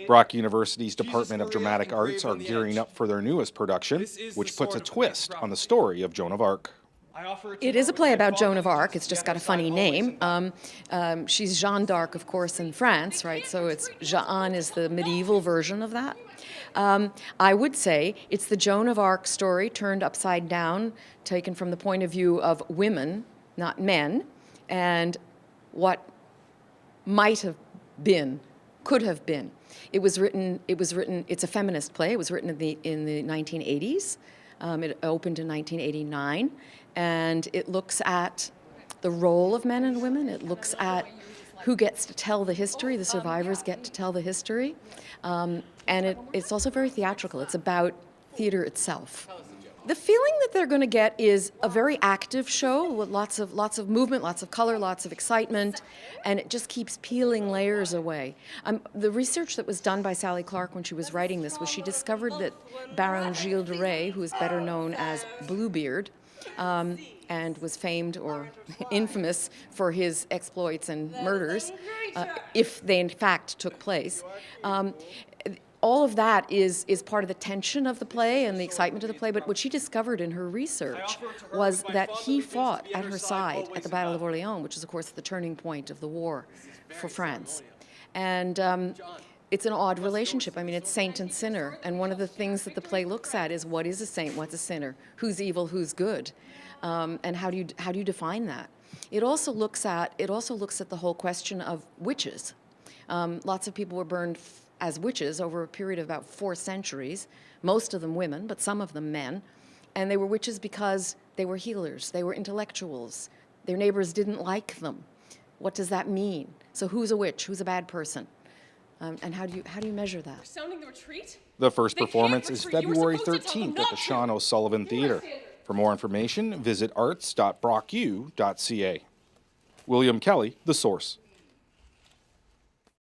Brock University's Department of Dramatic Arts are gearing up for their newest production, which puts a twist on the story of Joan of Arc. It is a play about Joan of Arc. It's just got a funny name. She's Jeanne d'Arc, of course, in France, right? So it's Jehanne is the medieval version of that. I would say it's the Joan of Arc story turned upside down, taken from the point of view of women, not men, and what might have been, could have been. It's a feminist play. It was written in the 1980s. It opened in 1989, and it looks at the role of men and women. It looks at who gets to tell the history. The survivors get to tell the history. And it's also very theatrical. It's about theater itself. The feeling that they're going to get is a very active show with lots of movement, lots of color, lots of excitement, and it just keeps peeling layers away. The research that was done by Sally Clark when she was writing this was she discovered that Baron Gilles de Rais, who is better known as Bluebeard, and was famed or infamous for his exploits and murders, if they in fact took place. All of that is part of the tension of the play and the excitement of the play, but what she discovered in her research was that he fought at her side at the Battle of Orléans, which is, of course, the turning point of the war for France. And it's an odd relationship. I mean, it's saint and sinner, and one of the things that the play looks at is what is a saint, what's a sinner, who's evil, who's good, and how do you define that? It also looks at the whole question of witches. Lots of people were burned as witches over a period of about 4 centuries, most of them women, but some of them men. And they were witches because they were healers, they were intellectuals, their neighbors didn't like them. What does that mean? So who's a witch, who's a bad person? And how do you measure that? Sounding the retreat? The first performance is February 13th at the Sean O'Sullivan Theatre. For more information, visit arts.brocku.ca. William Kelly, The Source.